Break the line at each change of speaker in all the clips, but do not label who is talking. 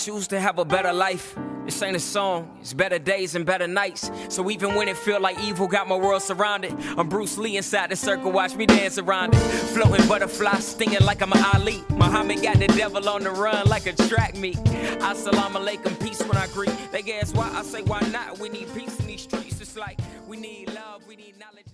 choose to have a better life. This ain't a song, it's better days and better nights. So even when it feel like evil got my world surrounded, I'm Bruce Lee inside the circle, watch me dance around it. Floating butterfly, stinging like I'm an Ali. Muhammad got the devil on the run like a track meet. Assalamu alaikum, peace when I greet. They ask why, I say why not. We need peace in these streets. It's like we need love, we need knowledge.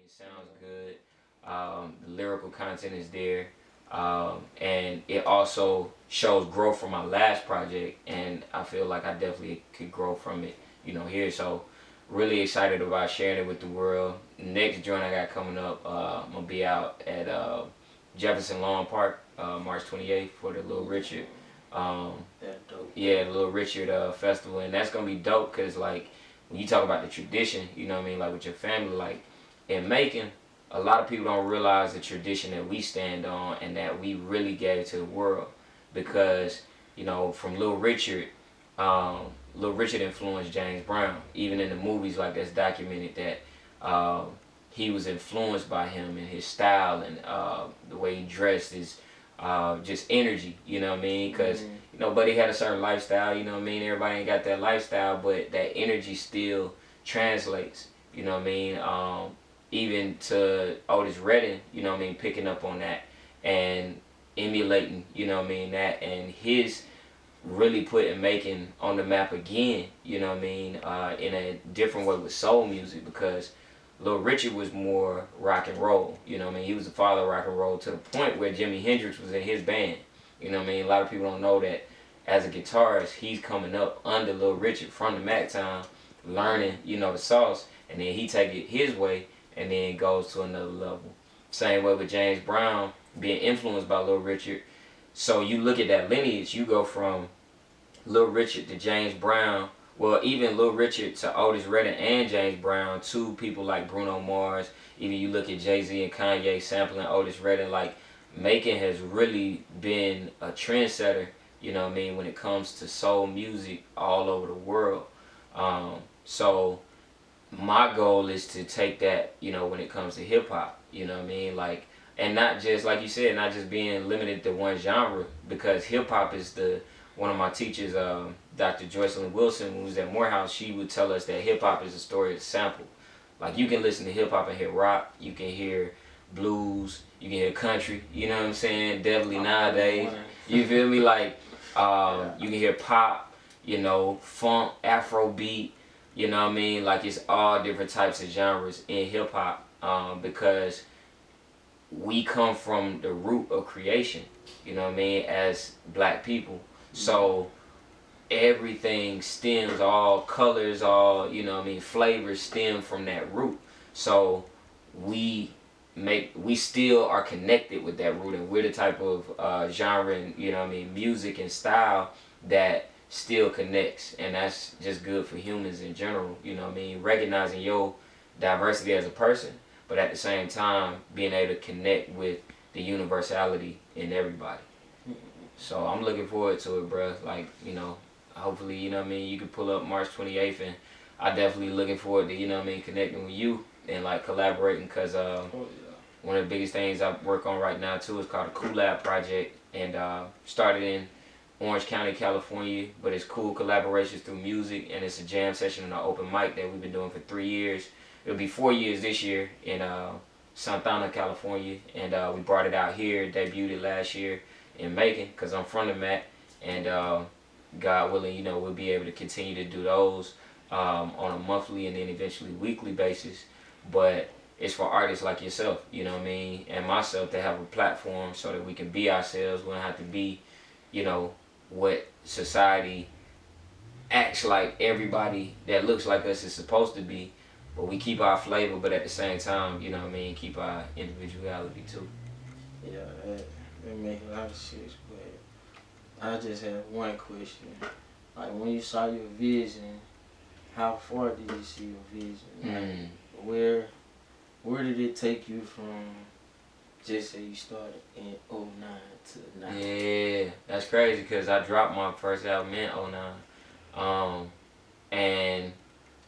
It sounds good. The lyrical content is there, and it also shows growth from my last project, and I feel like I definitely could grow from it, here. So really excited about sharing it with the world. Next joint I got coming up, I'm gonna be out at Jefferson Lawn Park, March 28th for the Little Richard.
That's dope.
Yeah, the Little Richard festival, and that's gonna be dope because like when you talk about the tradition, like with your family, like in Macon, a lot of people don't realize the tradition that we stand on and that we really gave to the world. Because, from Little Richard influenced James Brown. Even in the movies, like that's documented that he was influenced by him and his style and the way he dressed, his just energy, because Buddy had a certain lifestyle, everybody ain't got that lifestyle, but that energy still translates, even to Otis Redding, picking up on that and emulating, that, and his really putting Macon on the map again, in a different way with soul music, because Little Richard was more rock and roll, he was the father of rock and roll to the point where Jimi Hendrix was in his band, a lot of people don't know that as a guitarist, he's coming up under Little Richard from the Mac time, learning, the sauce, and then he take it his way, and then it goes to another level. Same way with James Brown being influenced by Little Richard. So you look at that lineage, you go from Little Richard to James Brown, well, even Little Richard to Otis Redding and James Brown, to people like Bruno Mars. Even you look at Jay-Z and Kanye sampling Otis Redding, like Macon has really been a trendsetter, when it comes to soul music all over the world. So my goal is to take that, when it comes to hip hop, like, and not just, like you said, not just being limited to one genre, because hip hop is one of my teachers, Dr. Joycelyn Wilson, who was at Morehouse, she would tell us that hip hop is a story of sample. Like, you can listen to hip hop and hear rock, you can hear blues, you can hear country, definitely nowadays, you feel me, like, you can hear pop, funk, Afrobeat, like it's all different types of genres in hip hop, because we come from the root of creation, as black people. So everything stems, all colors, all, flavors stem from that root. So we still are connected with that root, and we're the type of genre and, music and style that still connects, and that's just good for humans in general, recognizing your diversity as a person, but at the same time being able to connect with the universality in everybody. So I'm looking forward to it, bruh. Like, hopefully, you can pull up March 28th, and I definitely looking forward to, connecting with you and like collaborating, because one of the biggest things I work on right now too is called a Collab project, and started in Orange County, California, but it's cool collaborations through music, and it's a jam session and an open mic that we've been doing for 3 years. It'll be 4 years this year in Santana, California, and we brought it out here, debuted it last year in Macon, because I'm from the Mac, and God willing, we'll be able to continue to do those on a monthly and then eventually weekly basis. But it's for artists like yourself, and myself, to have a platform so that we can be ourselves. We don't have to be, what society acts like everybody that looks like us is supposed to be, but we keep our flavor, but at the same time, keep our individuality too.
Yeah, that make a lot of sense, but I just have one question. Like, when you saw your vision, how far did you see your vision? Like, where did it take you from, just say you started in 09 to now?
Yeah, that's crazy, because I dropped my first album in 09. And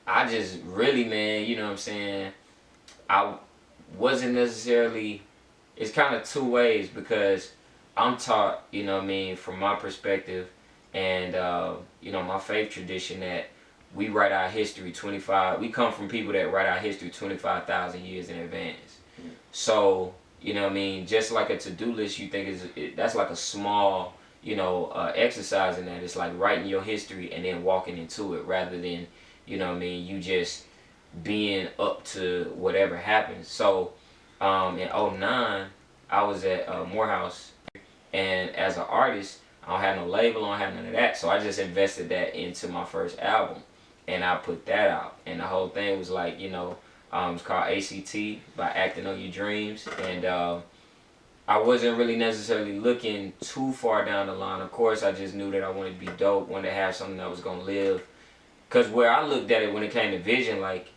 I just really, man, you know what I'm saying, I wasn't necessarily, it's kind of two ways because I'm taught, you know what I mean, from my perspective and, you know, my faith tradition that we write our history 25, we come from people that write our history 25,000 years in advance. So, you know what I mean, just like a to-do list, you think that's like a small, you know, exercise in that. It's like writing your history and then walking into it rather than, you know what I mean, you just being up to whatever happens. So in '09, I was at Morehouse, and as an artist, I don't have no label, I don't have none of that. So I just invested that into my first album, and I put that out. And the whole thing was like, you know, it's called ACT, by Acting on Your Dreams. And I wasn't really necessarily looking too far down the line. Of course, I just knew that I wanted to be dope, wanted to have something that was going to live. Because where I looked at it when it came to vision, like,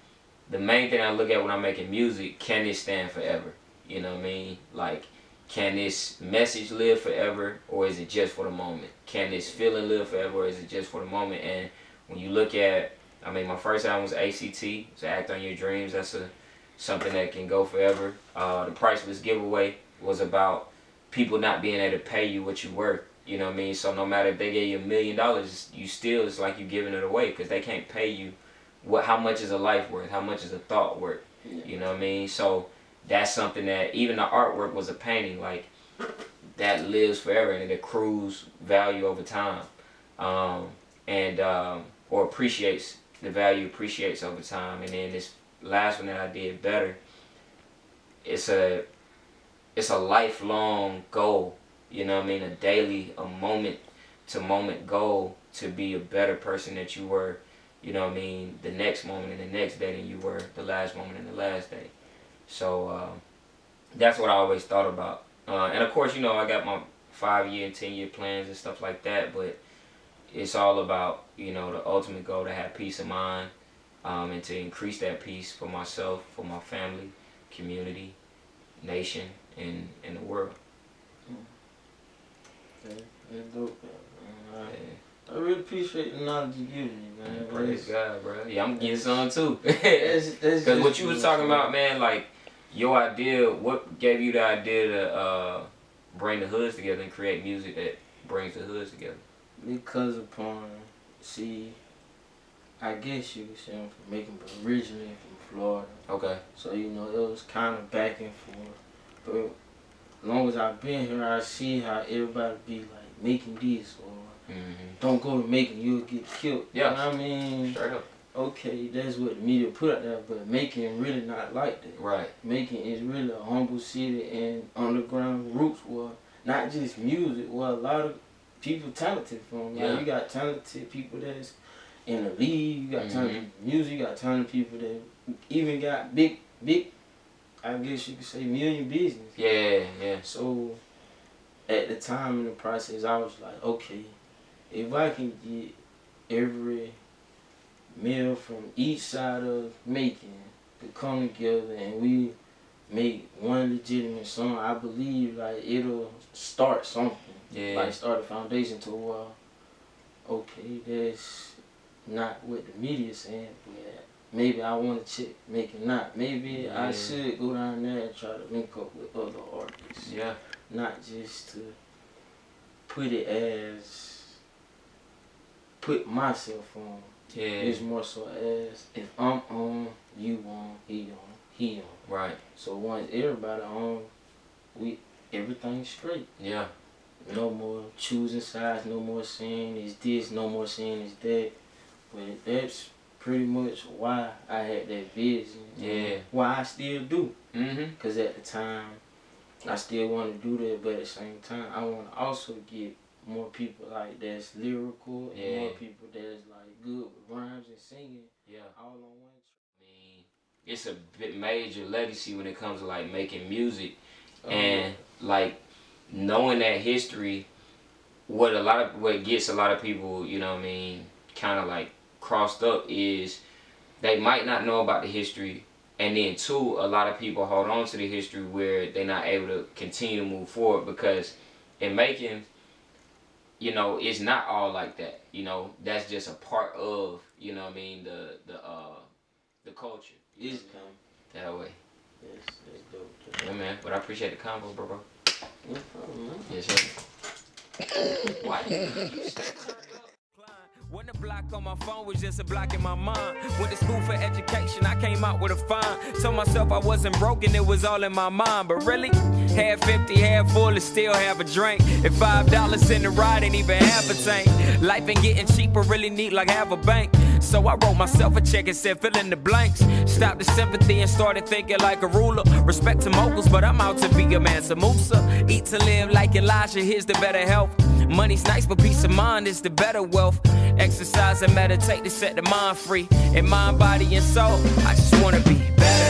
the main thing I look at when I'm making music, can this stand forever? You know what I mean? Like, can this message live forever, or is it just for the moment? Can this feeling live forever, or is it just for the moment? And when you look at, I mean, my first album was ACT, so Act on Your Dreams. That's something that can go forever. The Priceless Giveaway was about people not being able to pay you what you're worth. You know what I mean? So no matter if they gave you $1 million, you still, it's like you giving it away because they can't pay you how much is a life worth, how much is a thought worth. You know what I mean? So that's something that even the artwork was a painting, like, that lives forever and it accrues value over time, or appreciates, the value appreciates over time. And then this last one that I did, Better, it's a lifelong goal. You know what I mean? A daily, a moment to moment goal to be a better person that you were, you know what I mean, the next moment and the next day than you were the last moment and the last day. So that's what I always thought about. And of course, you know, I got my 5-year and 10-year plans and stuff like that, but it's all about, you know, the ultimate goal to have peace of mind, and to increase that peace for myself, for my family, community, nation, and the world.
That's dope, man. I really appreciate the knowledge you give me, man.
Praise God, bro. Yeah, I'm getting some too. Because what you was talking about, man, like, your idea, what gave you the idea to bring the hoods together and create music that brings the hoods together?
Because see, I guess you could say I'm from Macon, but originally from Florida.
Okay.
So, you know, it was kind of back and forth. But as long as I've been here, I see how everybody be like, making this, or don't go to Macon, you'll get killed.
Yeah.
You know what I mean?
Straight up.
Okay, that's what the media put out there, but Macon really not like that.
Right.
Macon is really a humble city, and underground roots were not just music, were a lot of people talented from. Like,
Yeah.
you got talented people that's in the league, you got talented music, you got talented people that even got big, I guess you could say, million business.
Yeah, yeah.
So at the time in the process, I was like, okay, if I can get every male from each side of Macon to come together and we make one legitimate song, I believe like it'll start something.
Yeah.
Like start a foundation to okay, that's not what the media's saying, but maybe I want to check Macon not. Maybe I should go down there and try to link up with other artists.
Yeah.
Not just to put it as put myself on.
Yeah.
It's more so as if I'm on, you on, he on.
Right.
So once everybody on, everything's straight.
Yeah.
No more choosing sides, no more saying it's this, no more saying it's that. But that's pretty much why I had that vision.
Yeah.
Why I still do.
Mm-hmm.
Cause at the time, I still want to do that, but at the same time, I want to also get more people like that's lyrical and more people that's like good with rhymes and singing. Yeah. All on one.
I mean, it's a bit major legacy when it comes to like making music, and like knowing that history. What gets a lot of people, you know what I mean, kind of like crossed up is they might not know about the history, and then two, a lot of people hold on to the history where they're not able to continue to move forward because in Macon, you know, it's not all like that. You know, that's just a part of, you know what I mean, the culture.
It's coming.
That way.
Yes, that's dope.
Yeah, man. But I appreciate the combo, bro.
No problem, man.
Yes, sir. Why you said
When the block on my phone was just a block in my mind. Went to school for education, I came out with a fine. Told myself I wasn't broken, it was all in my mind. But really, half empty, half full, and still have a drink. And $5 in the ride ain't even half a tank. Life ain't getting cheaper, really need like half a bank. So I wrote myself a check and said fill in the blanks. Stopped the sympathy and started thinking like a ruler. Respect to moguls, but I'm out to be a man. Samusa, eat to live like Elijah, here's the better health. Money's nice, but peace of mind is the better wealth. Exercise and meditate to set the mind free. In mind, body, and soul, I just wanna be better.